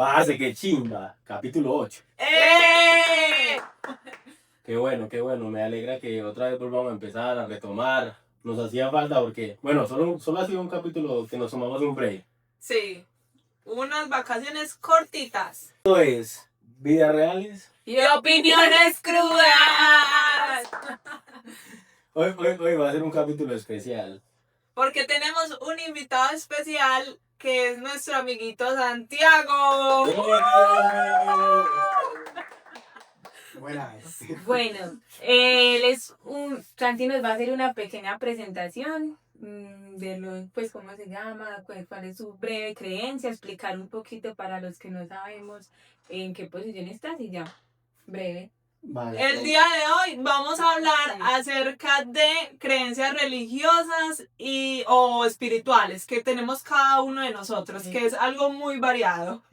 Parce, qué chimba. Capítulo 8. ¡Eh! Qué bueno. Me alegra que otra vez volvamos a empezar a retomar. Nos hacía falta porque, bueno, solo ha sido un capítulo que nos tomamos un break. Sí, unas vacaciones cortitas. Esto es Vidas Reales. Y opiniones crudas. Hoy va a ser un capítulo especial. Porque tenemos un invitado especial que es nuestro amiguito Santiago. Buenas. Bueno, Santi nos va a hacer una pequeña presentación de pues cómo se llama, cuál es su breve creencia, explicar un poquito para los que no sabemos en qué posición estás y ya, breve. Vale. El día de hoy vamos a hablar acerca de creencias religiosas o espirituales que tenemos cada uno de nosotros, que es algo muy variado.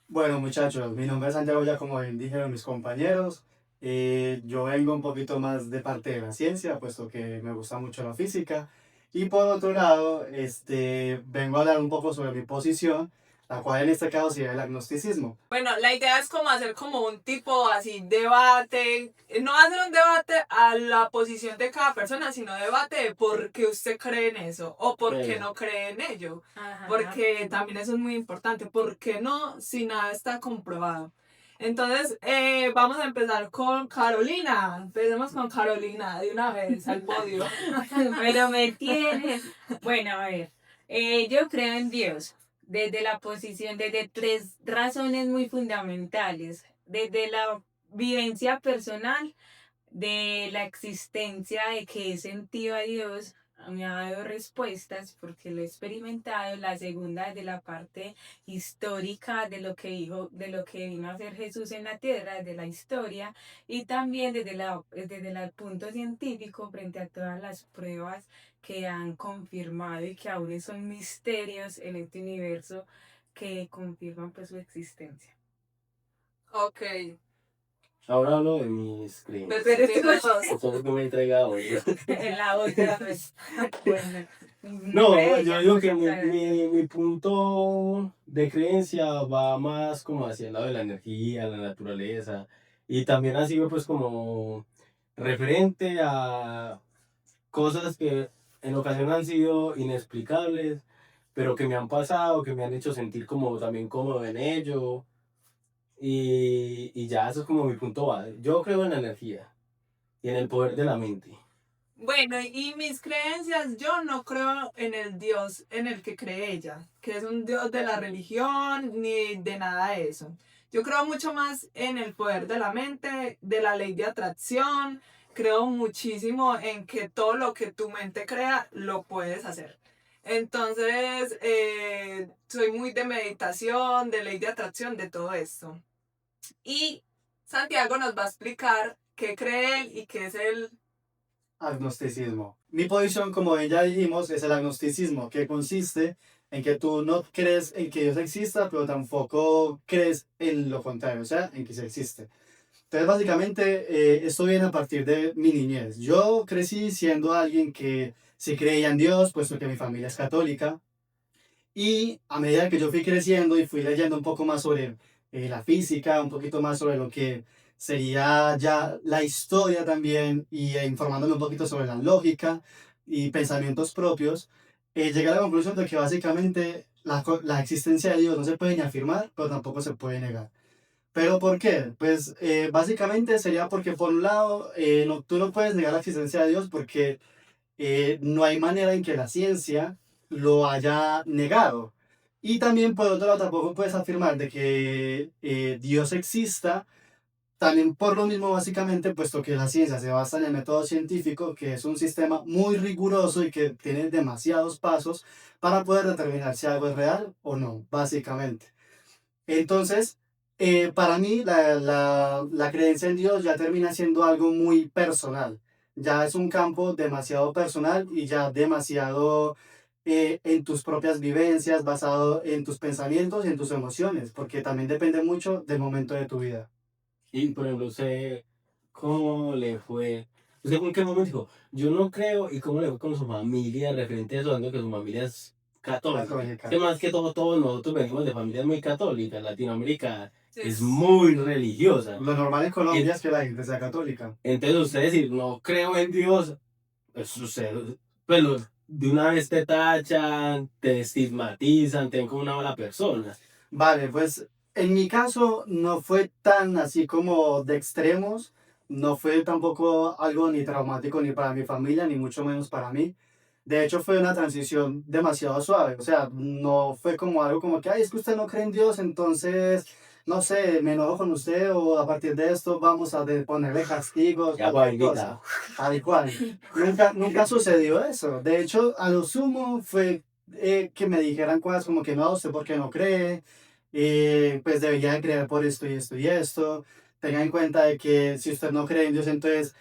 Bueno, muchachos, mi nombre es Santiago, ya como bien dijeron mis compañeros. Yo vengo un poquito más de parte de la ciencia, puesto que me gusta mucho la física. Y por otro lado, vengo a hablar un poco sobre mi posición, la cual en este caso sería el agnosticismo. Bueno, la idea es como hacer como un tipo así debate, no hacer un debate a la posición de cada persona, sino debate de por qué usted cree en eso o por qué no cree en ello. Ajá. Porque también eso es muy importante, ¿por qué no si nada está comprobado? Entonces, vamos a empezar con Carolina. Empecemos con Carolina de una vez al podio. Pero me tienes. Bueno, a ver, yo creo en Dios desde la posición, desde tres razones muy fundamentales, desde la vivencia personal, de la existencia de que he sentido a Dios, me ha dado respuestas porque lo he experimentado. La segunda de la parte histórica de lo que dijo, de lo que vino a hacer Jesús en la tierra, de la historia, y también desde el punto científico frente a todas las pruebas que han confirmado y que aún son misterios en este universo que confirman pues su existencia. Ok. Ahora hablo de mis creencias. Entonces no me he entregado. En la otra vez. Bueno, No, yo digo que mi punto de creencia va más como hacia el lado de la energía, la naturaleza, y también ha sido pues como referente a cosas que en ocasiones han sido inexplicables, pero que me han pasado, que me han hecho sentir como también cómodo en ello, y ya eso es como mi punto base. Yo creo en la energía y en el poder de la mente. Bueno, y mis creencias, yo no creo en el Dios en el que cree ella, que es un Dios de la religión ni de nada de eso. Yo creo mucho más en el poder de la mente, de la ley de atracción. Creo muchísimo en que todo lo que tu mente crea, lo puedes hacer. Entonces, soy muy de meditación, de ley de atracción, de todo esto. Y Santiago nos va a explicar qué cree él y qué es el Agnosticismo. Mi posición, como bien ya dijimos, es el agnosticismo, que consiste en que tú no crees en que Dios exista, pero tampoco crees en lo contrario, o sea, en que sí existe. Entonces, básicamente, esto viene a partir de mi niñez. Yo crecí siendo alguien que sí creía en Dios, puesto que mi familia es católica. Y a medida que yo fui creciendo y fui leyendo un poco más sobre la física, un poquito más sobre lo que sería ya la historia también, y informándome un poquito sobre la lógica y pensamientos propios, llegué a la conclusión de que básicamente la existencia de Dios no se puede ni afirmar, pero tampoco se puede negar. ¿Pero por qué? Pues básicamente sería porque por un lado, tú no puedes negar la existencia de Dios porque no hay manera en que la ciencia lo haya negado. Y también por otro lado tampoco puedes afirmar de que Dios exista, también por lo mismo básicamente, puesto que la ciencia se basa en el método científico, que es un sistema muy riguroso y que tiene demasiados pasos para poder determinar si algo es real o no, básicamente. Entonces, para mí la creencia en Dios ya termina siendo algo muy personal. Ya es un campo demasiado personal y ya demasiado en tus propias vivencias, basado en tus pensamientos y en tus emociones, porque también depende mucho del momento de tu vida. Y por ejemplo, usted, ¿cómo le fue? ¿Usted en qué momento dijo, yo no creo? ¿Y cómo le fue con su familia referente a eso, dando que su familia es católica. Católica. Que más que todo, todos nosotros venimos de familias muy católicas. Latinoamérica Sí. es muy religiosa. Lo normal en Colombia es que la gente sea católica. Entonces ustedes si no creo en Dios, pues ustedes, pues de una vez te tachan, te estigmatizan, te ven como una mala persona. Vale, pues en mi caso no fue tan así como de extremos, no fue tampoco algo ni traumático ni para mi familia, ni mucho menos para mí. De hecho fue una transición demasiado suave, o sea, no fue como algo como que, ay, es que usted no cree en Dios, entonces, no sé, me enojo con usted o a partir de esto vamos a ponerle castigos, Ya cualquier vainita. cosa. Tal cual. Nunca sucedió eso. De hecho, a lo sumo fue que me dijeran cosas como que no, usted por qué no cree, pues debería de creer por esto y esto y esto. Tenga en cuenta de que si usted no cree en Dios, entonces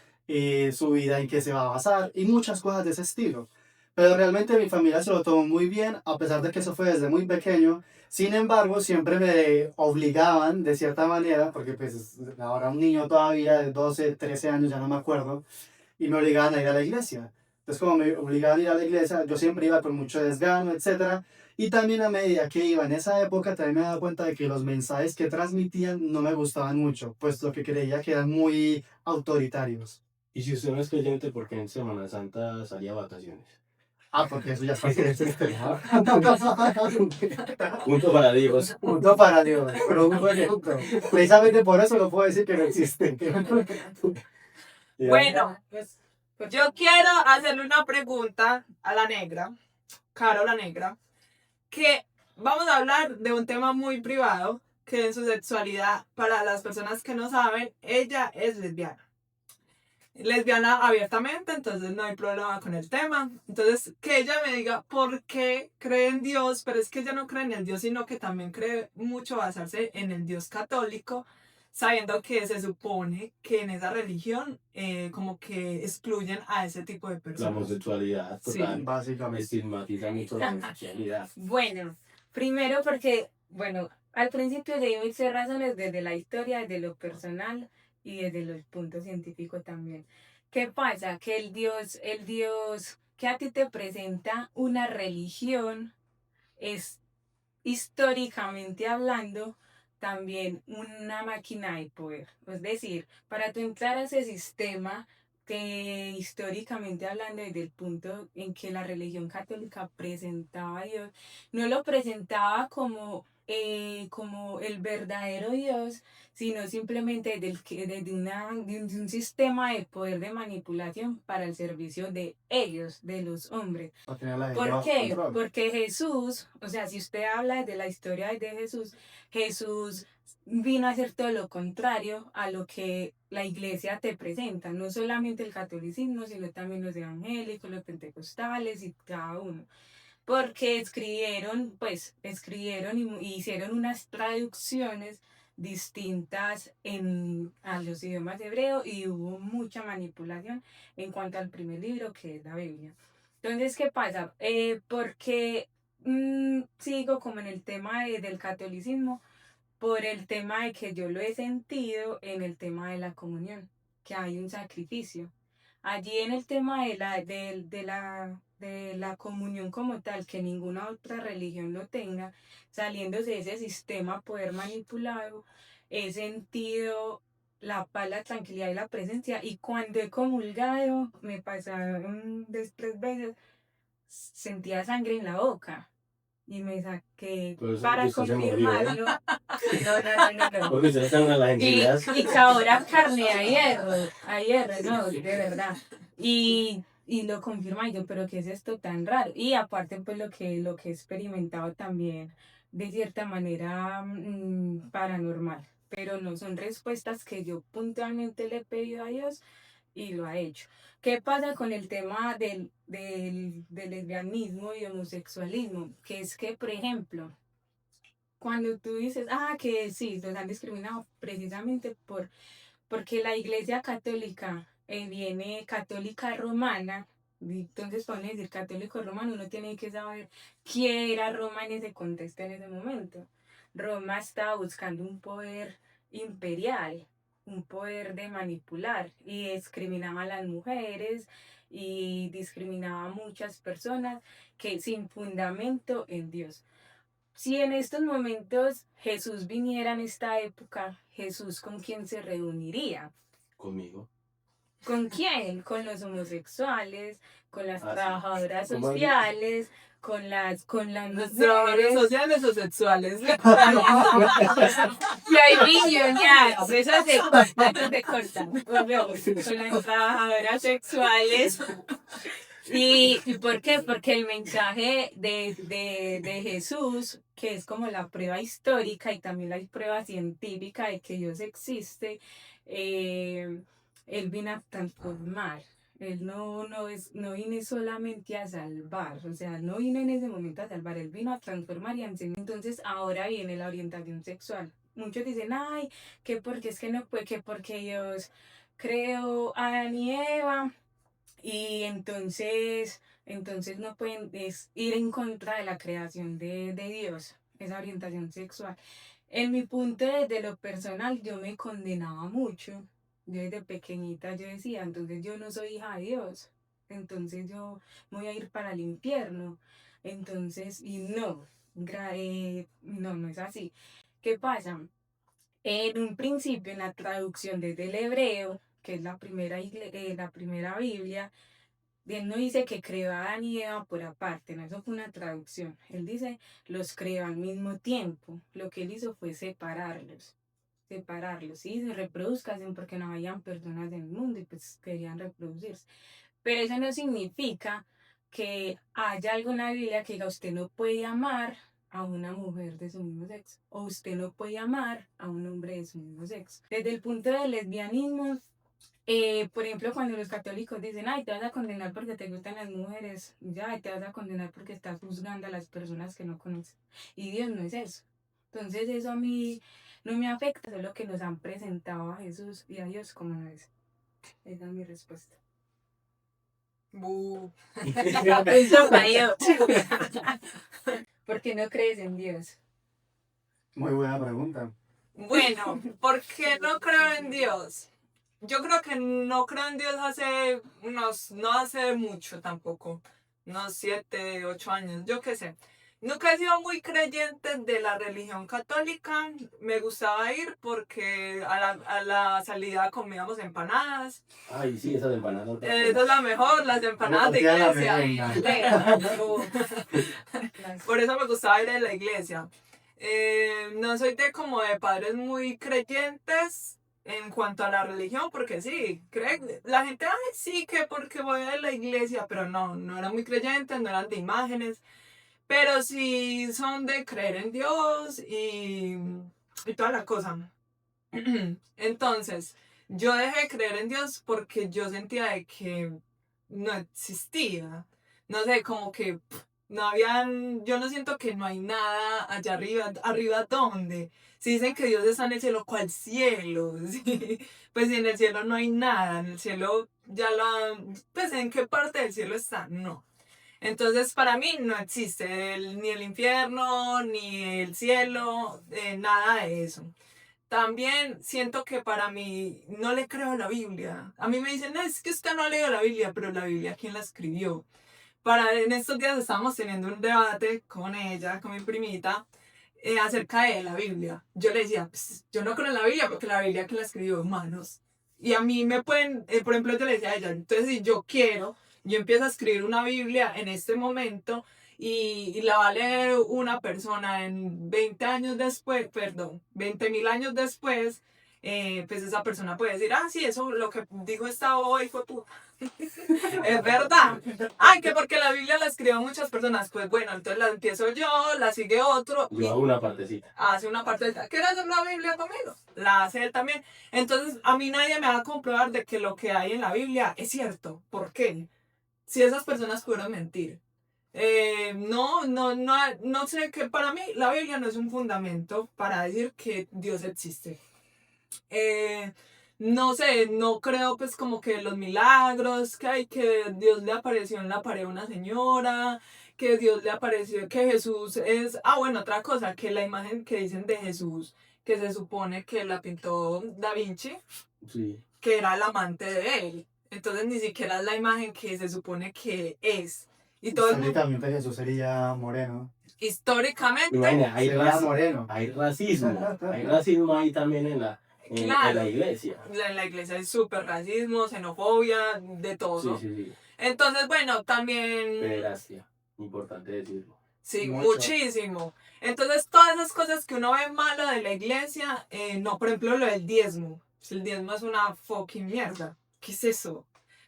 su vida en qué se va a basar y muchas cosas de ese estilo. Pero realmente mi familia se lo tomó muy bien, a pesar de que eso fue desde muy pequeño. Sin embargo, siempre me obligaban de cierta manera, porque pues ahora un niño todavía de 12 13 años, ya no me acuerdo, y me obligaban a ir a la iglesia. Entonces, como me obligaban a ir a la iglesia, yo siempre iba con mucho desgano, etcétera. Y también a medida que iba en esa época, también me daba cuenta de que los mensajes que transmitían no me gustaban mucho, puesto que creía que eran muy autoritarios. Y si usted no es creyente, ¿por qué en Semana Santa salía a vacaciones? Ah, porque eso ya está desesperado. Punto para Dios. Punto para Dios, pero un buen punto. Precisamente por eso no puedo decir que no existe. Ya. Bueno, pues yo quiero hacerle una pregunta a la negra, Caro la negra, que vamos a hablar de un tema muy privado, que en su sexualidad, para las personas que no saben, ella es lesbiana. Lesbiana abiertamente, entonces no hay problema con el tema. Entonces, que ella me diga por qué cree en Dios, pero es que ella no cree en el Dios, sino que también cree mucho basarse en el Dios católico, sabiendo que se supone que en esa religión como que excluyen a ese tipo de La personas. homosexualidad Sí. total. Básicamente. Estigmatiza mucho la homosexualidad. Bueno, primero porque, bueno, al principio de mil razones desde la historia, desde lo personal y desde los puntos científicos también. ¿Qué pasa? Que el Dios que a ti te presenta una religión es históricamente hablando también una máquina de poder. Es decir, para tú entrar a ese sistema que históricamente hablando desde el punto en que la religión católica presentaba a Dios, no lo presentaba como el verdadero Dios, sino simplemente de un sistema de poder de manipulación para el servicio de ellos, de los hombres. Para tener la gente ¿Por bajo qué? control. Porque Jesús, o sea, si usted habla de la historia de Jesús, Jesús vino a hacer todo lo contrario a lo que la iglesia te presenta, no solamente el catolicismo, sino también los evangélicos, los pentecostales y cada uno. Porque escribieron y hicieron unas traducciones distintas a los idiomas hebreo y hubo mucha manipulación en cuanto al primer libro que es la Biblia. Entonces, ¿qué pasa? Porque sigo como en el tema del catolicismo, por el tema de que yo lo he sentido en el tema de la comunión, que hay un sacrificio. Allí en el tema de la comunión como tal, que ninguna otra religión lo tenga, saliéndose de ese sistema poder manipulado, he sentido la paz, la tranquilidad y la presencia. Y cuando he comulgado, me pasaron 2, 3 veces, sentía sangre en la boca. Y me saqué Por eso para usted se murió, ¿eh? confirmarlo. No. Porque ustedes están a las Y, enchiladas. y que ahora carne a hierro, no, de verdad. Y lo confirma y yo, pero ¿qué es esto tan raro? Y aparte, pues lo que he experimentado también, de cierta manera paranormal. Pero no son respuestas que yo puntualmente le he pedido a Dios y lo ha hecho. ¿Qué pasa con el tema del lesbianismo y homosexualismo? Que es que, por ejemplo, cuando tú dices, que sí, los han discriminado precisamente porque la Iglesia Católica viene católica romana, y entonces para uno decir católico romano, uno tiene que saber quién era Roma en ese contexto, en ese momento. Roma estaba buscando un poder imperial, un poder de manipular y discriminaba a las mujeres y discriminaba a muchas personas que sin fundamento en Dios. Si en estos momentos Jesús viniera en esta época, Jesús ¿con quién se reuniría? Conmigo. ¿Con quién? Con los homosexuales, con las Ah, sí. trabajadoras ¿Cómo así? sociales, con las Los trabajadores mujeres. sociales o sexuales. Y hay billonarios, eso se corta. Volvemos. Con las trabajadoras sexuales. ¿Y por qué? Porque el mensaje de Jesús, que es como la prueba histórica y también la prueba científica de que Dios existe, Él vino a transformar. Él no vino solamente a salvar, o sea, no vino en ese momento a salvar, Él vino a transformar y a enseñar. Entonces ahora viene la orientación sexual. Muchos dicen, ay, que porque es que no puede, que porque Dios creó a Adán y Eva y entonces no pueden ir en contra de la creación de Dios, esa orientación sexual. En mi punto desde lo personal, yo me condenaba mucho. Yo desde pequeñita yo decía, entonces yo no soy hija de Dios, entonces yo voy a ir para el infierno. Entonces, y no, no es así. ¿Qué pasa? En un principio, en la traducción desde el hebreo, que es la primera Biblia, él no dice que creó a Adán y Eva por aparte, no, eso fue una traducción. Él dice, los creó al mismo tiempo. Lo que él hizo fue separarlos, ¿sí? Se reproduzcan porque no habían personas en el mundo y pues querían reproducirse. Pero eso no significa que haya alguna Biblia que diga, usted no puede amar a una mujer de su mismo sexo, o usted no puede amar a un hombre de su mismo sexo. Desde el punto del lesbianismo, por ejemplo, cuando los católicos dicen, ay, te vas a condenar porque te gustan las mujeres, ya, te vas a condenar porque estás juzgando a las personas que no conoces. Y Dios no es eso. Entonces eso a mí no me afecta, solo que nos han presentado a Jesús y a Dios como no es. Esa es mi respuesta. Bu. Eso falló. ¿Por qué no crees en Dios? Muy buena pregunta. Bueno, ¿por qué no creo en Dios? Yo creo que no creo en Dios no hace mucho tampoco, unos 7, 8 años, yo qué sé. Nunca he sido muy creyente de la religión católica, me gustaba ir porque a la salida comíamos empanadas. Ay, sí, esa de empanadas. Esa es la mejor, las empanadas de Tortilla a la iglesia. merenga. Por eso me gustaba ir a la iglesia. No soy como de padres muy creyentes en cuanto a la religión, porque sí, la gente, ay, sí, que porque voy a la iglesia, pero no eran muy creyentes, no eran de imágenes, pero sí son de creer en Dios y toda la cosa. Entonces, yo dejé de creer en Dios porque yo sentía de que no existía. No sé, como que yo no siento que no hay nada allá arriba dónde. Si dicen que Dios está en el cielo, ¿cuál cielo? Sí, pues si en el cielo no hay nada, en el cielo pues ¿en qué parte del cielo está? No. Entonces para mí no existe ni el infierno, ni el cielo, nada de eso. También siento que para mí no le creo a la Biblia. A mí me dicen, "No, es que usted no ha leído la Biblia, pero la Biblia, ¿quién la escribió?" En estos días estábamos teniendo un debate con ella, con mi primita, acerca de la Biblia. Yo le decía, pues, yo no creo en la Biblia porque la Biblia que la escribió humanos. Y a mí me pueden, por ejemplo, yo le decía a ella, entonces si yo empiezo a escribir una Biblia en este momento y la va a leer una persona en 20 años después, perdón, 20.000 años después, pues esa persona puede decir, ah, sí, eso lo que dijo esta hoy fue puta. Es verdad. Ay, que porque la Biblia la escribió muchas personas. Pues bueno, entonces la empiezo yo, la sigue otro. Yo hago una partecita. Hace una parte de... ¿Quieres hacer la Biblia conmigo? La hace él también. Entonces, a mí nadie me va a comprobar de que lo que hay en la Biblia es cierto. ¿Por qué? Si esas personas pudieron mentir. No sé, que para mí la Biblia no es un fundamento para decir que Dios existe. No sé, no creo pues como que los milagros, que Dios le apareció en la pared a una señora, que Dios le apareció, que Jesús es... Ah, bueno, otra cosa, que la imagen que dicen de Jesús, que se supone que la pintó Da Vinci, Sí. que era el amante de él. Entonces ni siquiera es la imagen que se supone que es. Y todo el mundo, Históricamente Jesús sería moreno. históricamente, Imagina, hay, Sería moreno. hay racismo ahí también en Claro. la iglesia. en la iglesia hay súper racismo, xenofobia, de todo. Sí, sí, sí. Entonces, bueno, también... Pederastia, importante decirlo. Sí, Mucho. muchísimo. Entonces, todas esas cosas que uno ve malo de la iglesia, no, por ejemplo, lo del diezmo. El diezmo es una fucking mierda. ¿Qué es eso?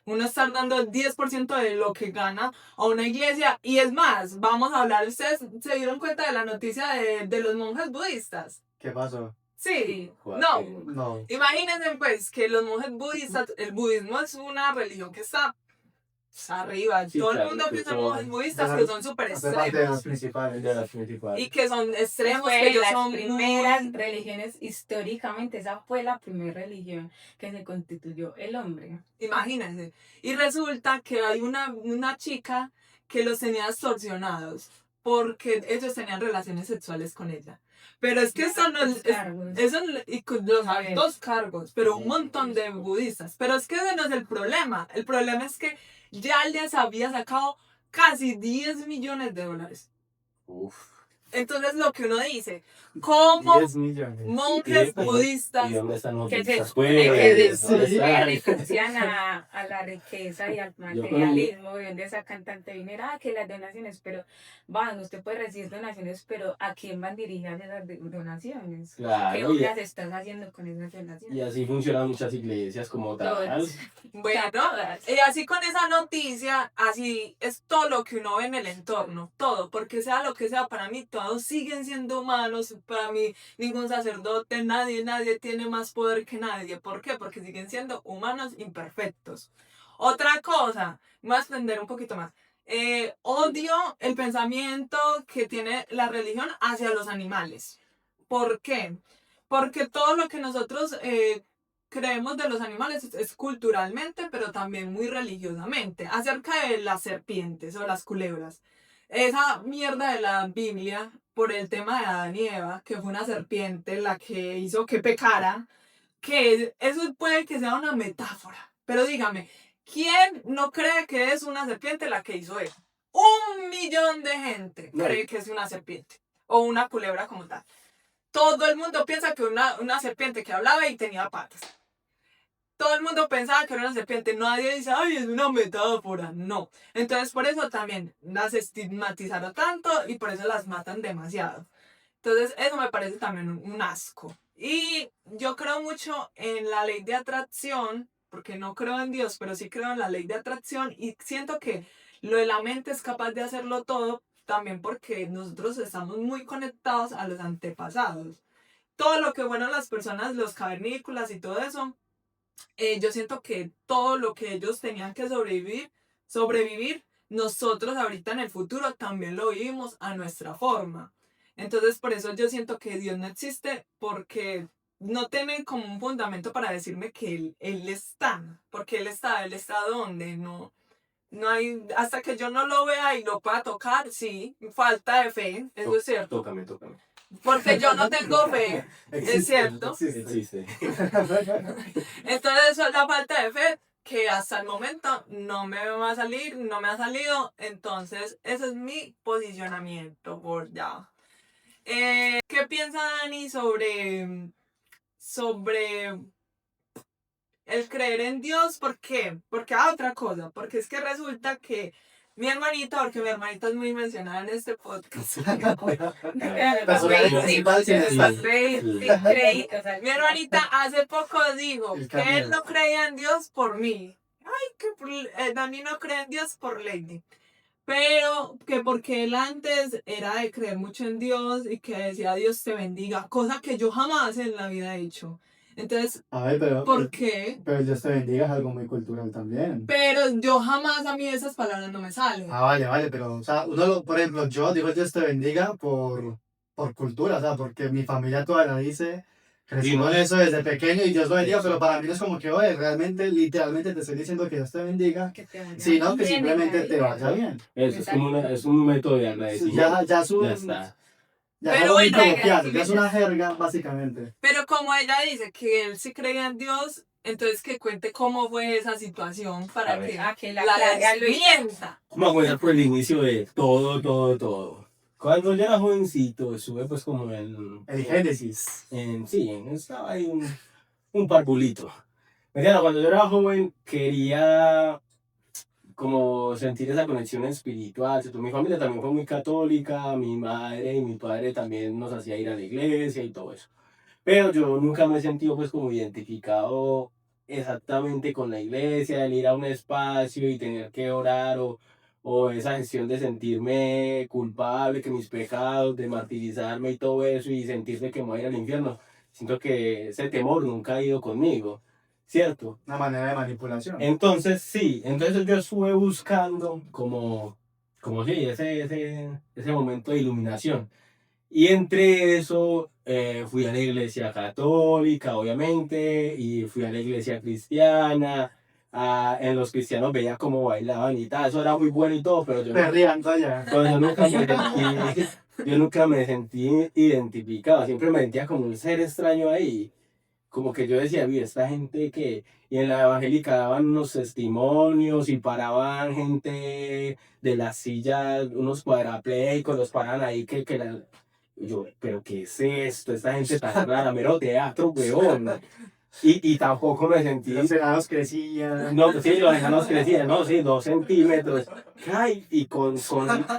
Uno está dando el 10% de lo que gana a una iglesia. Y es más, vamos a hablar, ¿ustedes se dieron cuenta de la noticia de los monjes budistas? ¿Qué pasó? Sí, Joder, no. que- No. Imagínense pues que los monjes budistas, el budismo es una religión que está arriba. Sí, Todo claro, el mundo que piensa en son- monjes budistas que son súper Hace parte de los extremos. principales. de las principales. Y que son extremos, Fue que de ellos las son primeras muy... religiones históricamente, esa fue la primera religión que se constituyó el hombre. Imagínense. Y resulta que hay una chica que los tenía extorsionados porque ellos tenían relaciones sexuales con ella. Pero es que eso no es... Cargos. Eso, y con los A ver. altos cargos, pero un montón de budistas. Pero es que ese no es el problema. El problema es que ya les había sacado casi 10 millones de dólares. Uf. Entonces lo que uno dice, ¿cómo 10 millones. monjes ¿Y budistas? ¿Y dónde están los Que se budistas? supone Pues, que ¿dónde sí. están? renuncian a la riqueza y al materialismo, de donde sacan tanto dinero, que las donaciones, pero van, usted puede recibir donaciones, pero ¿a quién van dirigidas esas donaciones? ¿Qué Claro, y, obras estás haciendo con esas y donaciones? así funcionan muchas iglesias como tal. Todas. Bueno, Todas. y así con esa noticia, así es todo lo que uno ve en el entorno, todo, porque sea lo que sea, para mí todos siguen siendo humanos, para mí ningún sacerdote, nadie tiene más poder que nadie. ¿Por qué? Porque siguen siendo humanos imperfectos. Otra cosa, me voy a extender un poquito más. Odio el pensamiento que tiene la religión hacia los animales. ¿Por qué? Porque todo lo que nosotros creemos de los animales es culturalmente, pero también muy religiosamente. Acerca de las serpientes o las culebras. Esa mierda de la Biblia, por el tema de Adán y Eva, que fue una serpiente la que hizo que pecara, que eso puede que sea una metáfora. Pero dígame, ¿quién no cree que es una serpiente la que hizo eso? 1 millón de gente No. cree que es una serpiente o una culebra como tal. Todo el mundo piensa que una serpiente que hablaba y tenía patas. Todo el mundo pensaba que era una serpiente. Nadie dice, ay, es una metáfora. No. Entonces, por eso también las estigmatizaron tanto y por eso las matan demasiado. Entonces, eso me parece también un asco. Y yo creo mucho en la ley de atracción, porque no creo en Dios, pero sí creo en la ley de atracción y siento que lo de la mente es capaz de hacerlo todo, también porque nosotros estamos muy conectados a los antepasados. Todo lo que fueron las personas, los cavernícolas y todo eso, yo siento que todo lo que ellos tenían que sobrevivir, nosotros ahorita en el futuro también lo vivimos a nuestra forma. Entonces por eso yo siento que Dios no existe, porque no tiene como un fundamento para decirme que él está, porque él está donde, no hay, hasta que yo no lo vea y lo pueda tocar, sí, falta de fe, eso es cierto, Tócame. porque yo no tengo fe, es cierto. Existe. Entonces eso es la falta de fe que hasta el momento no me va a salir, no me ha salido. Entonces ese es mi posicionamiento por ya. ¿Qué piensa Dani sobre el creer en Dios? ¿Por qué? Porque otra cosa, porque es que resulta que mi hermanita, porque mi hermanita es muy mencionada en este podcast. Personaje principal sin estar. Mi hermanita hace poco dijo El que él camino. no creía en Dios por mí. Ay, que Dani no cree en Dios por Lady. Pero que porque él antes era de creer mucho en Dios y que decía Dios te bendiga, cosa que yo jamás en la vida he hecho. Entonces, A ver, pero, ¿por qué? pero Dios te bendiga es algo muy cultural también. Pero yo jamás, a mí esas palabras no me salen. Ah, vale, pero, o sea, por ejemplo, yo digo Dios te bendiga por cultura, o sea, porque mi familia toda la dice, crecimos en eso desde pequeño y Dios lo bendiga, pero para mí no es como que, oye, realmente, literalmente te estoy diciendo que Dios te bendiga, sino que simplemente te vaya bien. Eso es como es un método de agradecimiento. Ya Ya está. Ya Pero es algo muy bueno, coloquial, ya es una jerga, básicamente. Pero como ella dice que él sí creía en Dios, entonces que cuente cómo fue esa situación A para ver. que A que la la Claudia lo desmienta. Vamos a comenzar por el inicio de todo. Cuando yo era jovencito, estuve pues como El Génesis. estaba ahí un parvulito. Me entiendes, cuando yo era joven quería como sentir esa conexión espiritual. ¿Cierto? Mi familia también fue muy católica, mi madre y mi padre también nos hacía ir a la iglesia y todo eso. Pero yo nunca me he sentido pues como identificado exactamente con la iglesia, el ir a un espacio y tener que orar o esa gestión de sentirme culpable, que mis pecados, de martirizarme y todo eso y sentirme que me voy a ir al infierno. Siento que ese temor nunca ha ido conmigo, ¿cierto? Una manera de manipulación. Entonces sí, entonces yo estuve buscando como sí, ese momento de iluminación. Y entre eso fui a la iglesia católica, obviamente, y fui a la iglesia cristiana. En los cristianos veía cómo bailaban y tal, eso era muy bueno y todo, Perreando allá. pero yo nunca me sentí identificado, siempre me sentía como un ser extraño ahí. Como que yo decía, vi, esta gente que, y en la evangélica daban unos testimonios y paraban gente de las sillas, unos cuadrapléjicos, los paraban ahí yo, pero ¿qué es esto? Esta gente tan rara, mero teatro, weón. Y tampoco me sentí. Los enanos crecían. No, sí, los enanos crecían, no, sí, 2 centímetros. Ay, y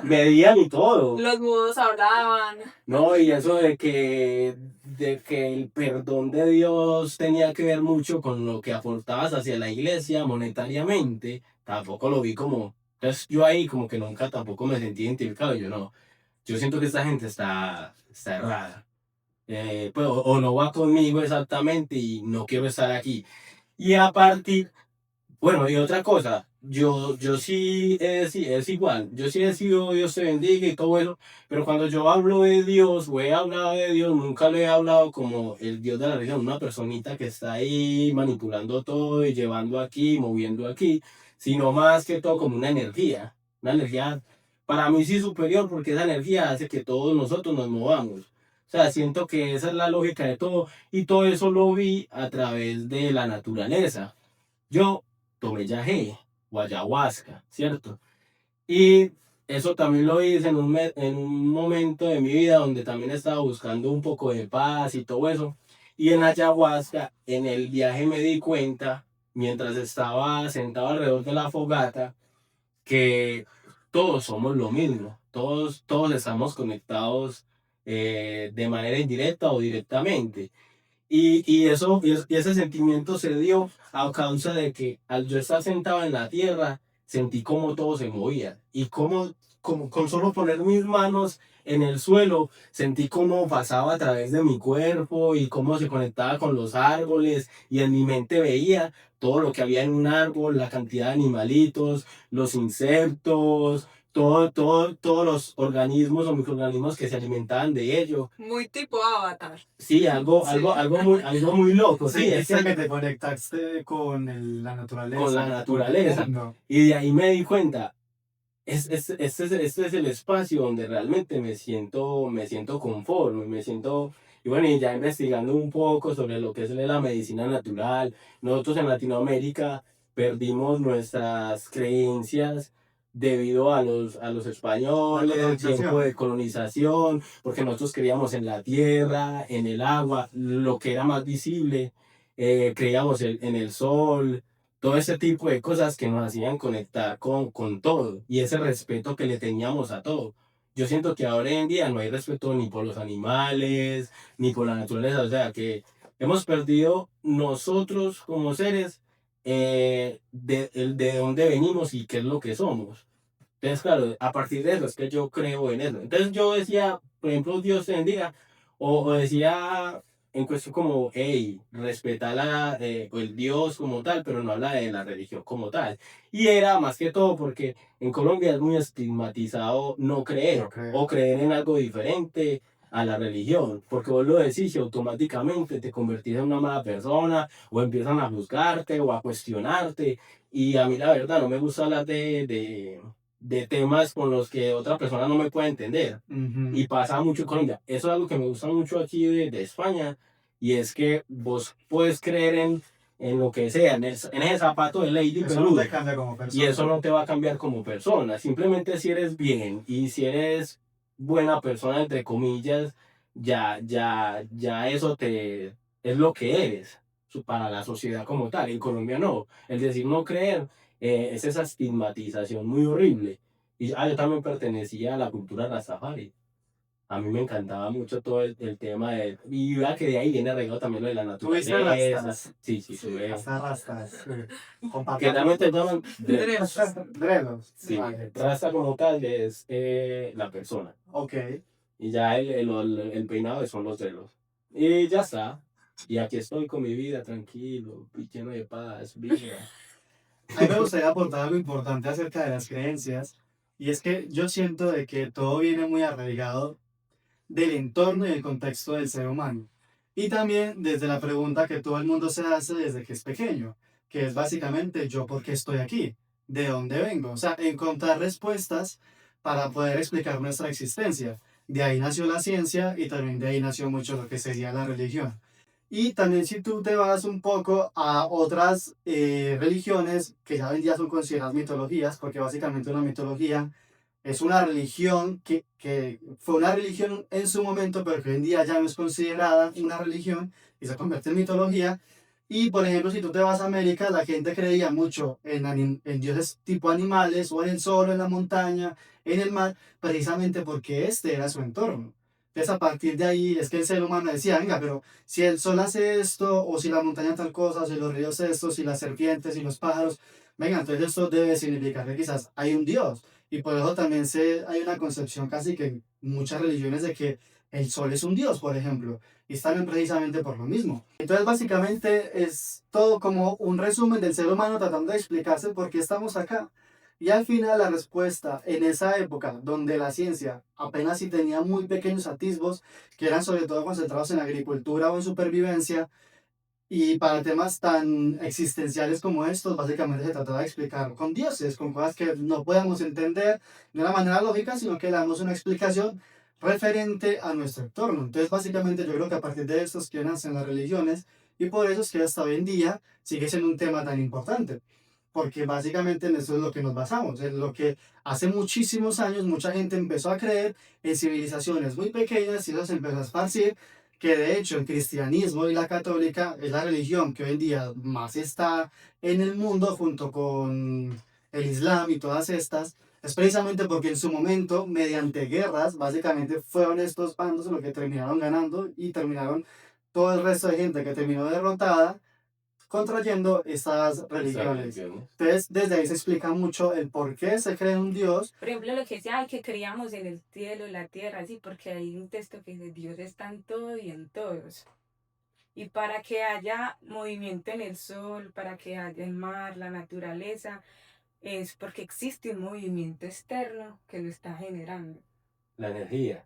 medían y todo. Los mudos hablaban. No, y eso de que el perdón de Dios tenía que ver mucho con lo que aportabas hacia la iglesia monetariamente, tampoco lo vi como. Entonces yo ahí como que nunca tampoco me sentí identificado, yo no. Yo siento que esta gente está errada. Pues, o no va conmigo exactamente y no quiero estar aquí. Y a partir, bueno, y otra cosa, yo sí, sí, es igual, yo sí he sido Dios te bendiga y todo eso, pero cuando yo hablo de Dios o he hablado de Dios, nunca lo he hablado como el Dios de la religión, una personita que está ahí manipulando todo y llevando aquí, moviendo aquí, sino más que todo como una energía para mí sí superior porque esa energía hace que todos nosotros nos movamos. O sea, siento que esa es la lógica de todo y todo eso lo vi a través de la naturaleza. Yo tomé yagé o ayahuasca, ¿cierto? Y eso también lo hice en un momento de mi vida donde también estaba buscando un poco de paz y todo eso. Y en ayahuasca, en el viaje me di cuenta, mientras estaba sentado alrededor de la fogata, que todos somos lo mismo, todos estamos conectados de manera indirecta o directamente. Y ese sentimiento se dio a causa de que al yo estar sentado en la tierra, sentí cómo todo se movía. Y como con solo poner mis manos en el suelo, sentí cómo pasaba a través de mi cuerpo y cómo se conectaba con los árboles. Y en mi mente veía todo lo que había en un árbol, la cantidad de animalitos, los insectos, todos los organismos o microorganismos que se alimentaban de ello. Muy tipo Avatar. Sí, algo muy loco, sí, Sí, es es que te conectaste con la naturaleza. con la naturaleza. el mundo. Y de ahí me di cuenta, este es el espacio donde realmente me siento conforme, y bueno, y ya investigando un poco sobre lo que es la medicina natural, nosotros en Latinoamérica perdimos nuestras creencias debido a los españoles, el tiempo de colonización, porque nosotros creíamos en la tierra, en el agua, lo que era más visible, creíamos en el sol, todo ese tipo de cosas que nos hacían conectar con todo y ese respeto que le teníamos a todo. Yo siento que ahora en día no hay respeto ni por los animales, ni por la naturaleza, o sea que hemos perdido nosotros como seres de dónde venimos y qué es lo que somos. Entonces, claro, a partir de eso es que yo creo en eso. Entonces yo decía, por ejemplo, Dios te bendiga, o decía en cuestión como, hey, respeta el Dios como tal, pero no habla de la religión como tal. Y era más que todo porque en Colombia es muy estigmatizado no creer No creer. o creer en algo diferente a la religión, porque vos lo decís y automáticamente te convertís en una mala persona o empiezan a juzgarte o a cuestionarte. Y a mí la verdad no me gusta hablar de temas con los que otra persona no me puede entender. Ujú. Y pasa mucho en Colombia. Eso es algo que me gusta mucho aquí de España. Y es que vos puedes creer en lo que sea, en ese zapato de Lady Eso no Peludo. te cambia como Y persona. eso no te va a cambiar como persona. Simplemente si eres bien y si eres buena persona, entre comillas, ya eso es lo que eres para la sociedad como tal. En Colombia no. El decir no creer es esa estigmatización muy horrible. Y yo también pertenecía a la cultura Rastafari. A mí me encantaba mucho todo el tema de... Y vea que de ahí viene arreglado también lo de la ¿Tuviste naturaleza. rastas? Sí, tuve. Hasta rastas. Con Que también te llaman... Dredos. Sí, Vale. raza como tal es la persona. Ok. Y ya el peinado son los drelos. Y ya está. Y aquí estoy con mi vida tranquilo, lleno de paz, vida. A mí me gustaría aportar algo importante acerca de las creencias. Y es que yo siento de que todo viene muy arraigado del entorno y el contexto del ser humano. Y también desde la pregunta que todo el mundo se hace desde que es pequeño, que es básicamente yo por qué estoy aquí, de dónde vengo. O sea, encontrar respuestas para poder explicar nuestra existencia. De ahí nació la ciencia y también de ahí nació mucho lo que sería la religión. Y también si tú te vas un poco a otras religiones que ya hoy en día son consideradas mitologías, porque básicamente una mitología es una religión que fue una religión en su momento, pero que hoy en día ya no es considerada una religión y se convierte en mitología. Y por ejemplo, si tú te vas a América, la gente creía mucho en dioses tipo animales, o en el sol, o en la montaña, en el mar, precisamente porque este era su entorno. Entonces, a partir de ahí es que el ser humano decía, venga, pero si el sol hace esto, o si la montaña tal cosa, o si los ríos esto, si las serpientes y los pájaros, venga, entonces esto debe significar que quizás hay un Dios. Y por eso también hay una concepción casi que en muchas religiones de que el sol es un dios, por ejemplo, y están precisamente por lo mismo. Entonces básicamente es todo como un resumen del ser humano tratando de explicarse por qué estamos acá. Y al final la respuesta en esa época donde la ciencia apenas si tenía muy pequeños atisbos, que eran sobre todo concentrados en agricultura o en supervivencia, y para temas tan existenciales como estos, básicamente se trataba de explicar con dioses, con cosas que no podamos entender de una manera lógica, sino que le damos una explicación referente a nuestro entorno. Entonces, básicamente yo creo que a partir de esto es que nacen las religiones y por eso es que hasta hoy en día sigue siendo un tema tan importante. Porque básicamente en eso es lo que nos basamos, en lo que hace muchísimos años mucha gente empezó a creer en civilizaciones muy pequeñas y eso se empezó a esparcir, que de hecho el cristianismo y la católica es la religión que hoy en día más está en el mundo junto con el islam y todas estas, es precisamente porque en su momento, mediante guerras, básicamente fueron estos bandos los que terminaron ganando y terminaron todo el resto de gente que terminó derrotada contrayendo estas religiones. Entonces, desde ahí se explica mucho el por qué se cree un Dios. Por ejemplo, lo que decía, ay, que creíamos en el cielo, la tierra, sí, porque hay un texto que dice, Dios está en todo y en todos. Y para que haya movimiento en el sol, para que haya el mar, la naturaleza, es porque existe un movimiento externo que lo está generando. La energía.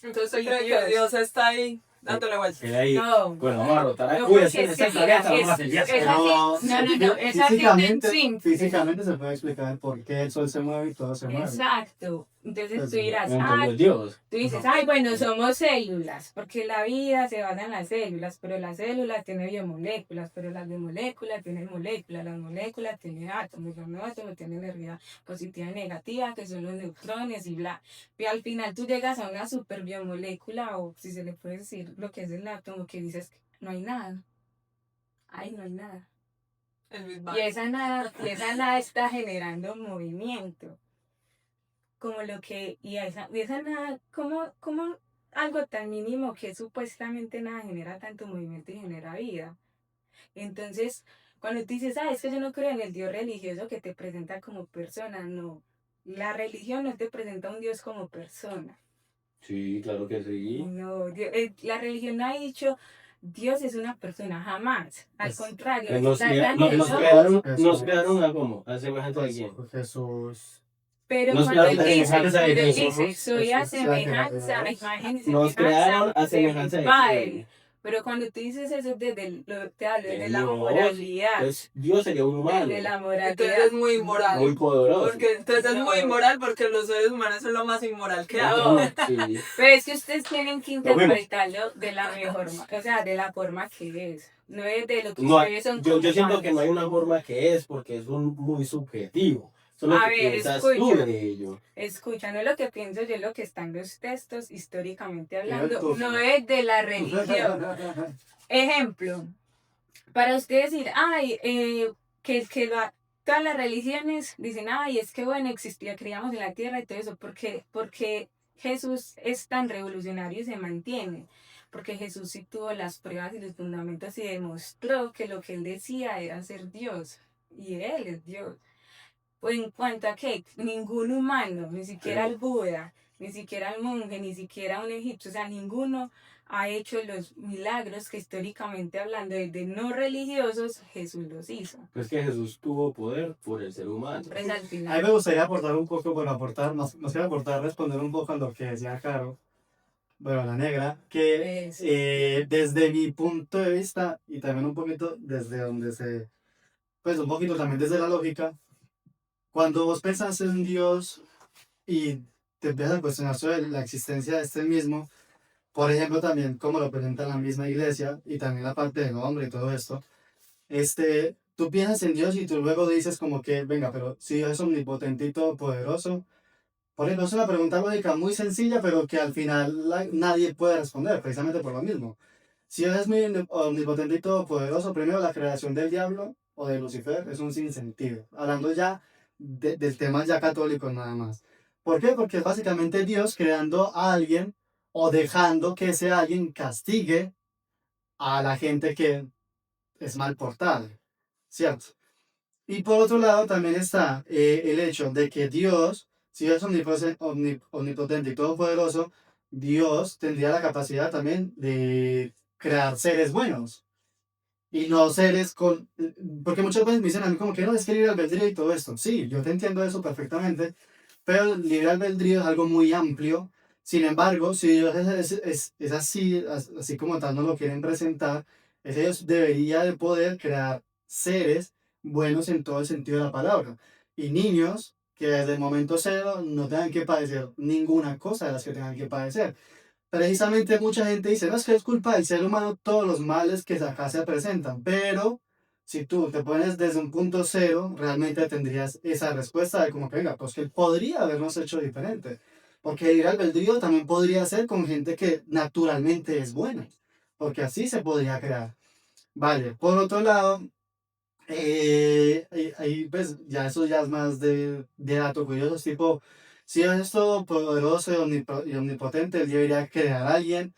Entonces, ¿usted Y cree que Dios está ahí dándole vueltas? Ahí. No. Bueno, vamos a rotar. No, Uy, porque esa es que tarea mira, se la vamos a hacer ya. es así. No, es así físicamente, de simple. físicamente se puede explicar por qué el sol se mueve y todo se mueve. Exacto. Entonces tú dirás, Entonces, Dios. tú dices, ay, bueno, somos células, porque la vida se basa en las células, pero las células tienen biomoléculas, pero las biomoléculas tienen moléculas, las moléculas tienen átomos, los átomos tienen energía positiva y negativa, que son los neutrones y bla. Y al final tú llegas a una superbiomolécula, o si se le puede decir lo que es el átomo, que dices, no hay nada. Ay, no hay nada. El Big Bang. Y esa nada está generando movimiento. Como lo que, y esa nada, como algo tan mínimo que supuestamente nada genera tanto movimiento y genera vida. Entonces, cuando tú dices, es que yo no creo en el Dios religioso que te presenta como persona, no. La religión no te presenta a un Dios como persona. Sí, claro que sí. No, la religión no ha dicho, Dios es una persona, jamás. Al contrario, Nos crearon a como, a semejanza de quién. Jesús. Pero Nos cuando crearon a dice, semejanza de Jesús. soy a semejanza, a imagen y Nos crearon a de mi semejanza de Padre. quién. Pero cuando tú dices eso te hablo De de la Dios. moralidad, Entonces, Dios sería un humano, de la moralidad. Entonces es muy inmoral. muy poderoso. Porque entonces es muy No. inmoral porque los seres humanos son lo más inmoral que hay. No. Sí. Pero es que ustedes tienen que Lo mismo. interpretarlo de la mejor, o sea, de la forma que es, no es de lo que No, ustedes son yo como siento que no hay humanos. una forma que es porque es muy subjetivo. Eso es lo A que ver, piensas tú escucha. de ello. Escucha, no es lo que pienso yo, es lo que está en los textos históricamente hablando, tú. no es de la religión. Ejemplo, para usted decir, ay, todas las religiones dicen, ay, es que bueno, existía, creíamos en la tierra y todo eso, porque Jesús es tan revolucionario y se mantiene, porque Jesús sí tuvo las pruebas y los fundamentos y demostró que lo que él decía era ser Dios, y él es Dios. Pues en cuanto a que ningún humano, ni siquiera el Buda, ni siquiera el monje, ni siquiera un egipcio, o sea, ninguno ha hecho los milagros que históricamente hablando de no religiosos, Jesús los hizo. Pues que Jesús tuvo poder por el ser humano. Pues al A mí final, me gustaría aportar un poco, bueno, más que aportar, responder un poco a lo que decía Caro, bueno, la negra, que es, desde mi punto de vista y también un poquito desde donde pues un poquito también desde la lógica, cuando vos pensás en Dios y te empiezas a cuestionar sobre la existencia de este mismo, por ejemplo, también como lo presenta la misma iglesia y también la parte del hombre y todo esto, tú piensas en Dios y tú luego dices como que, venga, pero si Dios es omnipotente y todopoderoso, por ejemplo, es una pregunta lógica muy sencilla, pero que al final nadie puede responder, precisamente por lo mismo. Si Dios es muy omnipotente y todopoderoso, primero la creación del diablo o de Lucifer es un sinsentido, hablando ya del tema ya católico nada más. ¿Por qué? Porque es básicamente Dios creando a alguien o dejando que ese alguien castigue a la gente que es mal portada, ¿cierto? Y por otro lado también está el hecho de que Dios, si es omnipotente y todopoderoso, Dios tendría la capacidad también de crear seres buenos y no seres con... Porque muchas veces me dicen a mí como que no, es que libre albedrío y todo esto. Sí, yo te entiendo eso perfectamente, pero el libre albedrío es algo muy amplio. Sin embargo, si Dios es así, así como tal nos lo quieren presentar, Dios debería de poder crear seres buenos en todo el sentido de la palabra. Y niños que desde el momento cero no tengan que padecer ninguna cosa de las que tengan que padecer. Precisamente mucha gente dice, no, es que es culpa del ser humano todos los males que acá se presentan, pero si tú te pones desde un punto cero, realmente tendrías esa respuesta de como que, venga, pues que podría habernos hecho diferente, porque el albedrío también podría ser con gente que naturalmente es buena, porque así se podría crear. Vale, por otro lado, ahí pues ya eso ya es más de datos curiosos, tipo, si es todopoderoso y omnipotente, él debería crear a alguien,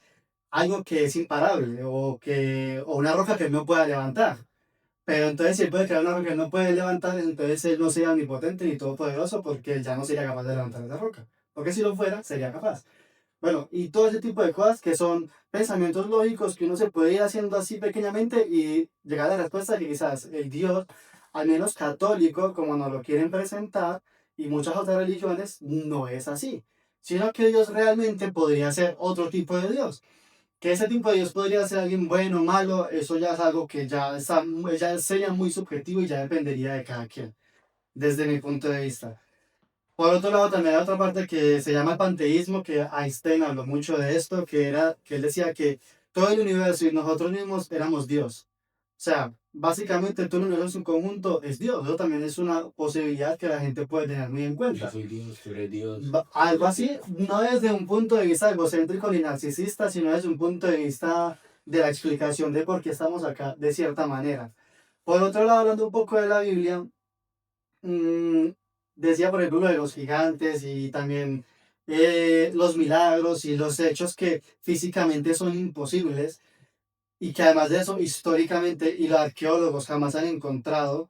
algo que es imparable, o una roca que no pueda levantar. Pero entonces si él puede crear una roca que no puede levantar, entonces él no sería omnipotente ni todopoderoso porque él ya no sería capaz de levantar esa roca. Porque si lo fuera, sería capaz. Bueno, y todo ese tipo de cosas que son pensamientos lógicos que uno se puede ir haciendo así pequeñamente y llegar a la respuesta que quizás el Dios, al menos católico, como nos lo quieren presentar, y muchas otras religiones, no es así. Sino que Dios realmente podría ser otro tipo de Dios. Que ese tipo de Dios podría ser alguien bueno o malo, eso ya es algo que ya sería muy subjetivo y ya dependería de cada quien, desde mi punto de vista. Por otro lado, también hay otra parte que se llama panteísmo, que Einstein habló mucho de esto, que él decía que todo el universo y nosotros mismos éramos Dios. O sea, básicamente todo el universo en conjunto es Dios. Eso también es una posibilidad que la gente puede tener muy en Yo cuenta. soy Dios, tú eres Dios. Algo así, no desde un punto de vista egocéntrico ni narcisista, sino desde un punto de vista de la explicación de por qué estamos acá de cierta manera. Por otro lado, hablando un poco de la Biblia, mm, decía por ejemplo lo de los gigantes y también los milagros y los hechos que físicamente son imposibles y que además de eso históricamente y los arqueólogos jamás han encontrado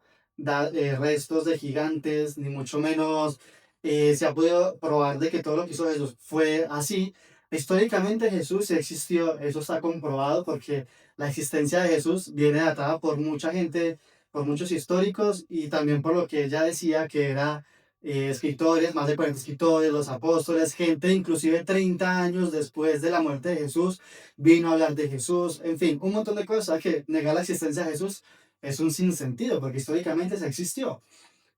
restos de gigantes, ni mucho menos se ha podido probar de que todo lo que hizo Jesús fue así. Históricamente Jesús sí existió, eso está comprobado porque la existencia de Jesús viene datada por mucha gente, por muchos históricos y también por lo que ella decía que era escritores, más de 40 escritores, los apóstoles, gente inclusive 30 años después de la muerte de Jesús, vino a hablar de Jesús, en fin, un montón de cosas que negar la existencia de Jesús es un sinsentido, porque históricamente se existió.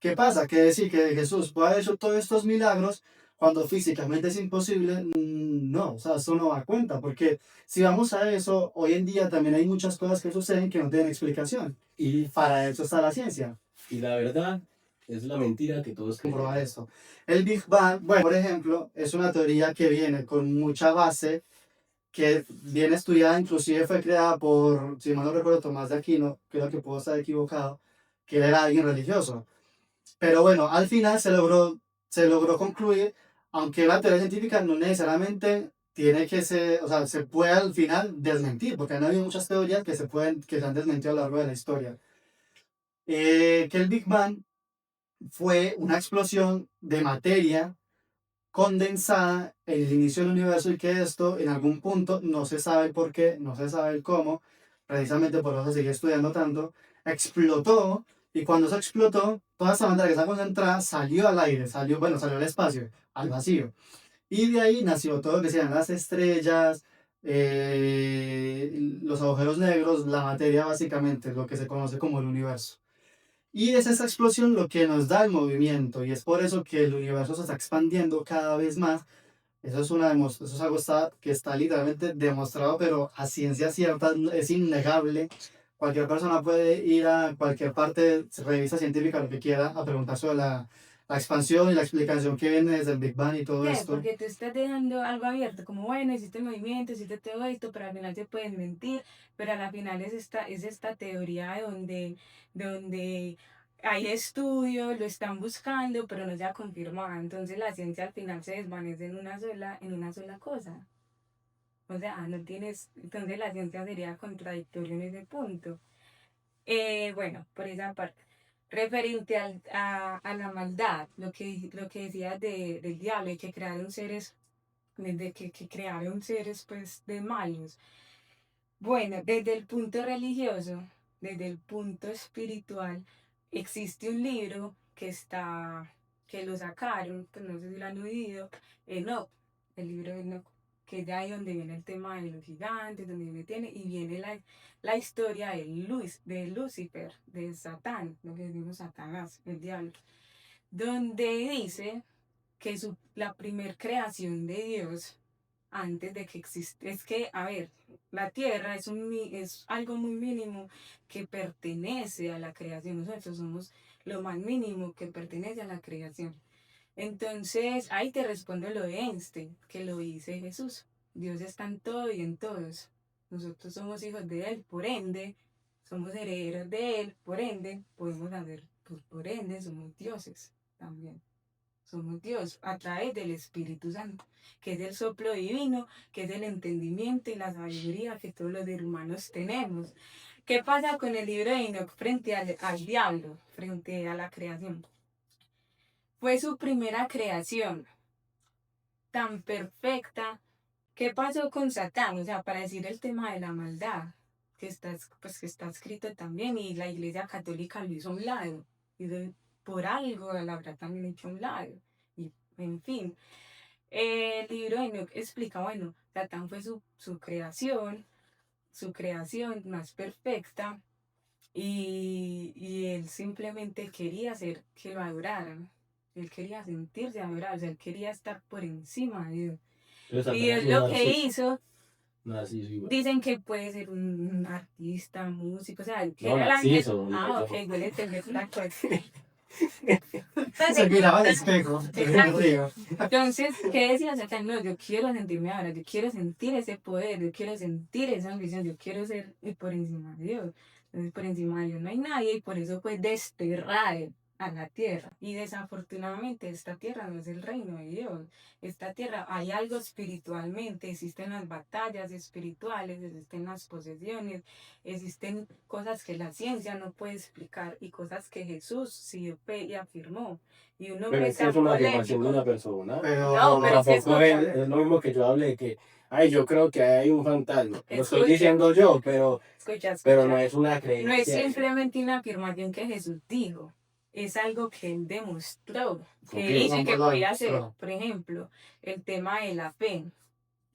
¿Qué pasa? Que decir que Jesús puede haber hecho todos estos milagros cuando físicamente es imposible, no, o sea, eso no va a cuenta, porque si vamos a eso, hoy en día también hay muchas cosas que suceden que no tienen explicación, y para eso está la ciencia. Y la verdad es la mentira que todos Comprobar creemos. esto. El Big Bang, bueno, por ejemplo, es una teoría que viene con mucha base, que viene estudiada, inclusive fue creada por, si mal no recuerdo, Tomás de Aquino, creo que puedo estar equivocado, que él era alguien religioso. Pero bueno, al final se logró concluir, aunque la teoría científica no necesariamente tiene que ser, o sea, se puede al final desmentir, porque han habido muchas teorías que se han desmentido a lo largo de la historia. Que el Big Bang fue una explosión de materia condensada en el inicio del universo y que esto en algún punto, no se sabe por qué, no se sabe el cómo, precisamente por eso se sigue estudiando tanto, explotó y cuando se explotó, toda esa materia que está concentrada salió al aire, salió, bueno, salió al espacio, al vacío. Y de ahí nació todo lo que sean las estrellas, los agujeros negros, la materia básicamente, lo que se conoce como el universo. Y es esa explosión lo que nos da el movimiento y es por eso que el universo se está expandiendo cada vez más. Eso es, eso es algo que está literalmente demostrado, pero a ciencia cierta es innegable. Cualquier persona puede ir a cualquier parte, revista científica, lo que quiera, a preguntar sobre la expansión y la explicación que viene desde el Big Bang y todo ¿Qué? esto. Porque tú estás dejando algo abierto, como bueno, hiciste movimiento, hiciste todo esto, pero al final se pueden mentir, pero al final es esta teoría donde hay estudios, lo están buscando, pero no se ha confirmado. Entonces la ciencia al final se desvanece en una sola cosa. O sea, no tienes, entonces la ciencia sería contradictoria en ese punto. Bueno, por esa parte. Referente a la maldad, lo que decías del diablo, y que crearon seres, que crearon seres pues de malos. Bueno, desde el punto religioso, desde el punto espiritual, existe un libro que lo sacaron, pues no sé si lo han oído, Enoch, el libro de Enoch, que es de ahí donde viene el tema de los gigantes, donde viene, y viene la historia de Lucifer, de Satán, lo que decimos Satanás, el diablo, donde dice que la primer creación de Dios antes de que existe. Es que, a ver, la tierra es algo muy mínimo que pertenece a la creación. Nosotros somos lo más mínimo que pertenece a la creación. Entonces, ahí te respondo lo de Einstein, que lo dice Jesús. Dios está en todo y en todos. Nosotros somos hijos de Él, por ende, somos herederos de Él, por ende, podemos hacer, pues por ende, somos dioses también. Somos Dios a través del Espíritu Santo, que es el soplo divino, que es el entendimiento y la sabiduría que todos los humanos tenemos. ¿Qué pasa con el libro de Enoch frente al diablo, frente a la creación? Fue su primera creación tan perfecta. ¿Qué pasó con Satán? O sea, para decir el tema de la maldad, pues, que está escrito también, y la Iglesia Católica lo hizo a un lado. Y por algo la habrá también hecho a un lado. Y, en fin, el libro de Enoch explica, bueno, Satán fue su creación más perfecta, y él simplemente quería hacer que lo adoraran. Él quería sentirse adorado, o sea, él quería estar por encima de Dios. Pero Y Satanás él es un lo que narciso. hizo, Narciso igual. dicen que puede ser un artista, músico, o sea, que No, era el ángel. narciso. Ah, ok, duele entender la cosa. Se miraba al espejo, Exacto. río. Entonces, ¿qué decía Satán? No, yo quiero sentirme ahora, yo quiero sentir ese poder, yo quiero sentir esa ambición, yo quiero ser por encima de Dios. Entonces, por encima de Dios no hay nadie y por eso fue desterrado a la tierra. Y desafortunadamente esta tierra no es el reino de Dios. Esta tierra hay algo espiritualmente, existen las batallas espirituales, existen las posesiones, existen cosas que la ciencia no puede explicar y cosas que Jesús sí y afirmó. Y un Pero hombre es que tan es una afirmación de polémico. una persona. Pero No, pero es que Tampoco escucha, es lo mismo que yo hable de que, ay, yo creo que hay un fantasma. Lo estoy Escucha. diciendo yo, pero escucha. no es una No es creencia. simplemente una afirmación que Jesús dijo. es algo que él demostró, que Ok. hizo y que ¿Cómo lo podía hacer. demostró? Por ejemplo, el tema de la fe.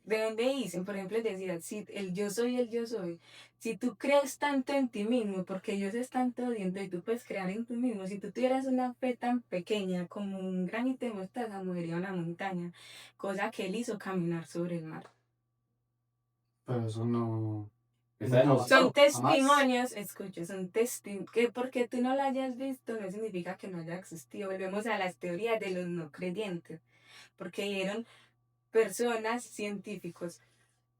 ¿De dónde dicen? Por ejemplo, decía, si el yo soy, si tú crees tanto en ti mismo, porque Dios es tanto dentro y tú puedes crear en ti mismo, si tú tuvieras una fe tan pequeña como un granito de mostaza, movería una montaña, cosa que él hizo caminar sobre el mar. Pero eso no... Está nunca demostrado. Son pasó, jamás. testimonios, escucha, son testimonios, que porque tú no lo hayas visto no significa que no haya existido. Volvemos a las teorías de los no creyentes, porque dieron personas científicos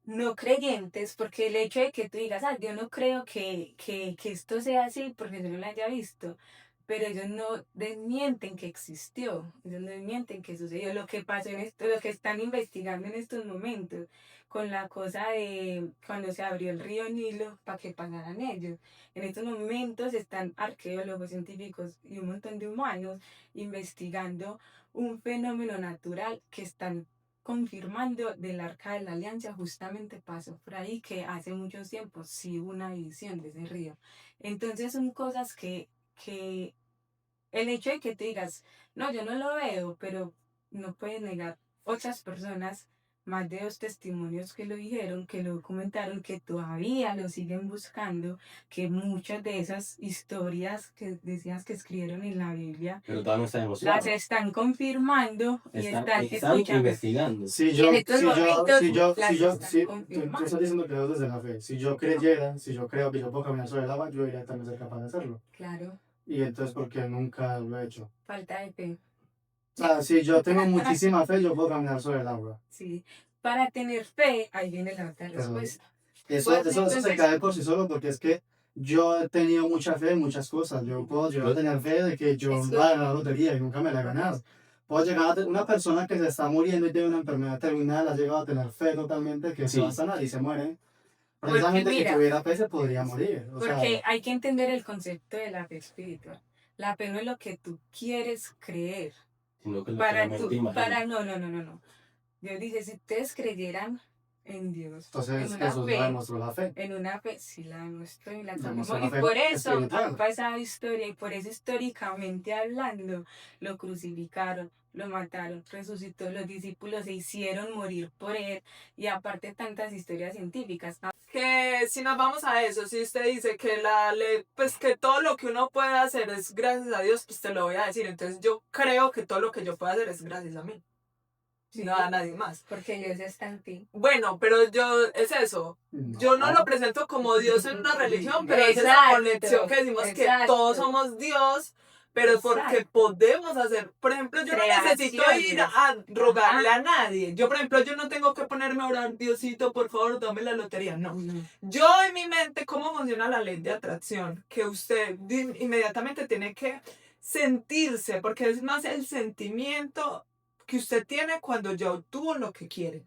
no creyentes, porque el hecho de que tú digas, ah, yo no creo que esto sea así porque yo no lo haya visto, pero ellos no desmienten que existió, ellos no desmienten que sucedió, lo que pasó en esto, lo que están investigando en estos momentos, con la cosa de cuando se abrió el río Nilo para que pasaran ellos. En estos momentos están arqueólogos, científicos y un montón de humanos investigando un fenómeno natural que están confirmando del Arca de la Alianza. Justamente pasó por ahí que hace muchos tiempos sí hubo una división de ese río. Entonces son cosas que el hecho de que te digas, no, yo no lo veo, pero no puedes negar otras personas, más de 2 testimonios que lo dijeron, que lo documentaron, que todavía lo siguen buscando, que muchas de esas historias que decías que escribieron en la Biblia Pero todavía no está demostrado. las están confirmando y están Están escuchando. investigando. Si Y yo, en estos momentos las tú están confirmando. estás diciendo que Dios desde la fe. Si yo creyera, si yo creo que yo puedo caminar sobre el agua, yo iría también ser capaz de hacerlo. Claro, Y entonces, ¿por qué nunca lo he hecho? falta de fe. O sea, si yo tengo muchísima fe, yo puedo caminar sobre el agua. Sí. Para tener fe, ahí viene la otra Pero respuesta. eso, Pues, eso se entonces- cae por sí solo porque es que yo he tenido mucha fe en muchas cosas. Yo puedo llegar a tener fe de que yo Eso- voy a ganar la lotería y nunca me la he ganado. Puedo llegar a tener una persona que se está muriendo y tiene una enfermedad terminal, ha llegado a tener fe totalmente que se Sí. va a sanar y se muere. Porque Precisamente si mira, tuviera fe se podría morir. O sea, porque hay que entender el concepto de la fe espiritual. La fe no es lo que tú quieres creer. Sino que lo que Para la tú, mente imagina. para, no. Dios dice, si ustedes creyeran en Dios, entonces en una Jesús no fe, demostró la fe. en una fe, sí la demostró y la Demostró confirmó. la Y fe por eso espiritual. han pasado historia, y por eso históricamente hablando, lo crucificaron, lo mataron, resucitó, los discípulos se hicieron morir por él, y aparte tantas historias científicas. Que si nos vamos a eso, si usted dice que la ley, pues que todo lo que uno puede hacer es gracias a Dios, pues te lo voy a decir. Entonces yo creo que todo lo que yo puedo hacer es gracias a mí, Sí, no a nadie más. porque Dios está en ti. Bueno, pero es eso. Yo no lo presento como Dios en una religión, pero es esa Exacto, conexión que decimos que exacto. todos somos Dios, pero porque Exacto. podemos hacer. Por ejemplo, yo no necesito ir a rogarle a nadie. Yo, por ejemplo, yo no tengo que ponerme a orar, Diosito, por favor, dame la lotería. No. Yo en mi mente, ¿cómo funciona la ley de atracción? Que usted inmediatamente tiene que sentirse, porque es más el sentimiento que usted tiene cuando ya obtuvo lo que quiere.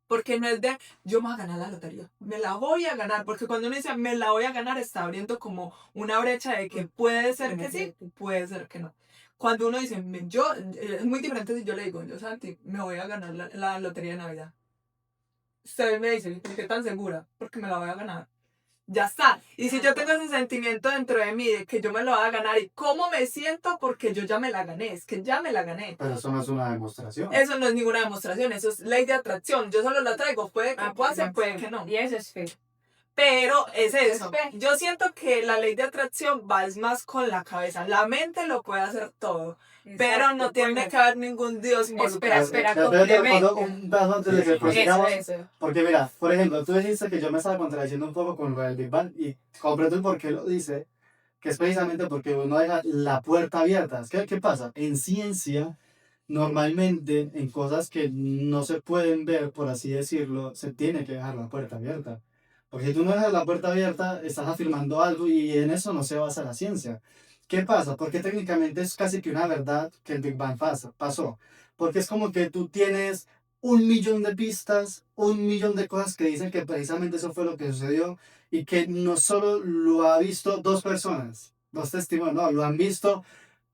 Porque no es de, yo me voy a ganar la lotería, me la voy a ganar, porque cuando uno dice, me la voy a ganar, está abriendo como una brecha de que puede ser que sí, puede ser que no. Cuando uno dice, yo, es muy diferente si yo le digo, yo Santi, me voy a ganar la lotería de Navidad. Usted me dice, ¿qué tan segura? Porque me la voy a ganar. Ya está. Y si yo tengo ese sentimiento dentro de mí de que yo me lo voy a ganar, ¿y cómo me siento? Porque yo ya me la gané, es que ya me la gané. Pero eso no es una demostración. Eso no es ninguna demostración, eso es ley de atracción. Yo solo la traigo, puede que pase, puede que no. Y eso es fe. Pero es eso. Es fe. Yo siento que la ley de atracción va es más con la cabeza. La mente lo puede hacer todo, pero no tiene que haber ningún Dios involucrado. Espera, Pero complementa. un paso antes de que Eso, prosigamos. eso. Porque mira, por ejemplo, tú dijiste que yo me estaba contradiciendo un poco con lo del Big Bang y comprendo el por qué lo dice, que es precisamente porque uno deja la puerta abierta. ¿Qué pasa? En ciencia, normalmente, en cosas que no se pueden ver, por así decirlo, se tiene que dejar la puerta abierta. Porque si tú no dejas la puerta abierta, estás afirmando algo y en eso no se basa la ciencia. ¿Qué pasa? Porque técnicamente es casi que una verdad que el Big Bang pasó. Porque es como que tú tienes 1 millón de pistas, 1 millón de cosas que dicen que precisamente eso fue lo que sucedió y que no solo lo ha visto 2 personas, 2 testimonios, no, lo han visto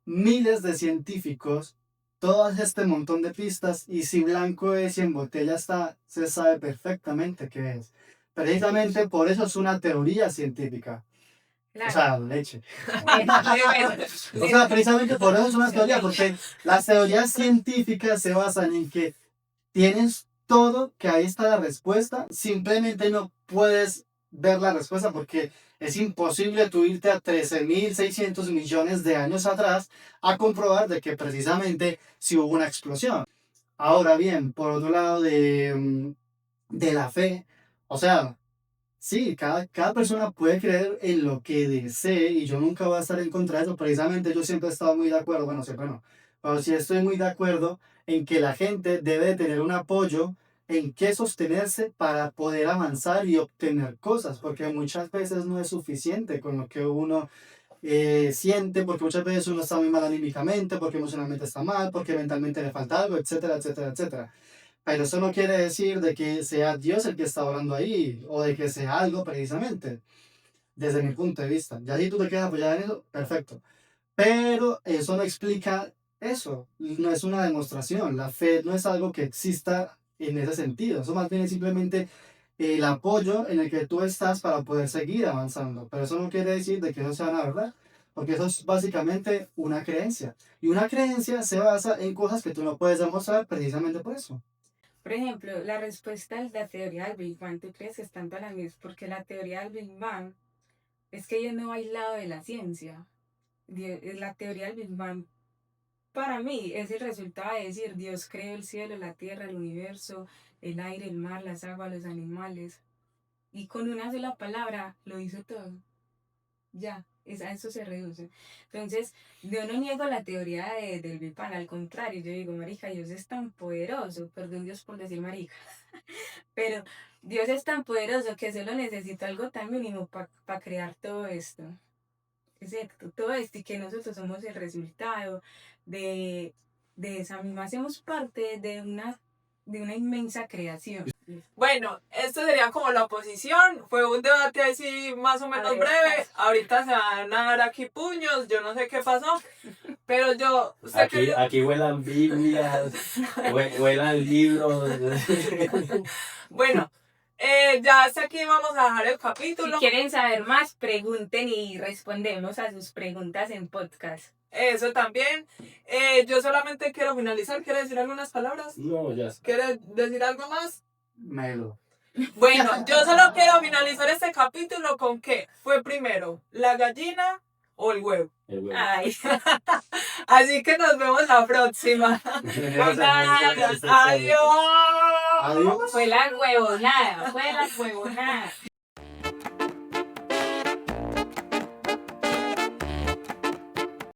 miles de científicos, todo este montón de pistas y si blanco es y en botella está, se sabe perfectamente qué es. Precisamente por eso es una teoría científica. Claro. O sea, leche. Bueno, O sea, precisamente por eso es una teoría, porque las teorías científicas se basan en que tienes todo, que ahí está la respuesta, simplemente no puedes ver la respuesta porque es imposible tú irte a 13.600 millones de años atrás a comprobar de que precisamente sí hubo una explosión. Ahora bien, por otro lado de la fe, o sea, sí, cada persona puede creer en lo que desee y yo nunca voy a estar en contra de eso. Precisamente yo siempre he estado muy de acuerdo, bueno, siempre no, pero sí estoy muy de acuerdo en que la gente debe de tener un apoyo en qué sostenerse para poder avanzar y obtener cosas, porque muchas veces no es suficiente con lo que uno siente, porque muchas veces uno está muy mal anímicamente, porque emocionalmente está mal, porque mentalmente le falta algo, etcétera, etcétera, etcétera. Pero eso no quiere decir de que sea Dios el que está orando ahí o de que sea algo precisamente, desde mi punto de vista. Ya si tú te quedas apoyado en eso, perfecto. Pero eso no explica eso, no es una demostración. La fe no es algo que exista en ese sentido. Eso más bien es simplemente el apoyo en el que tú estás para poder seguir avanzando. Pero eso no quiere decir de que eso sea una verdad, porque eso es básicamente una creencia. Y una creencia se basa en cosas que tú no puedes demostrar precisamente por eso. por ejemplo, la respuesta es la teoría del Big Bang. ¿Tú crees que están para mí? Porque la teoría del Big Bang es que yo no he aislado de la ciencia. La teoría del Big Bang para mí es el resultado de decir Dios creó el cielo, la tierra, el universo, el aire, el mar, las aguas, los animales. Y con una sola palabra lo hizo todo. Ya, a eso se reduce. Entonces, yo no niego la teoría del Big Bang, al contrario, yo digo, marica, Dios es tan poderoso, perdón Dios por decir marica, pero Dios es tan poderoso que solo necesita algo tan mínimo para crear todo esto. Exacto, todo esto y que nosotros somos el resultado de, de esa misma, hacemos parte de una inmensa creación. Bueno, esto sería como la oposición. Fue un debate así más o menos breve. Ahorita se van a dar aquí puños. Yo no sé qué pasó. Pero yo. Aquí vuelan Biblias, vuelan libros. Bueno, ya hasta aquí vamos a dejar el Si capítulo. quieren saber más, pregunten y respondemos a sus preguntas en podcast. Eso también. Yo solamente quiero finalizar. ¿Quieres decir algunas palabras? No, ya está. ¿Quieres decir algo más? Melo. Bueno, yo solo quiero finalizar este capítulo con que fue primero la gallina o el huevo. El huevo. Ay, Así que nos vemos la próxima. Adiós. Adiós. fue la huevonada.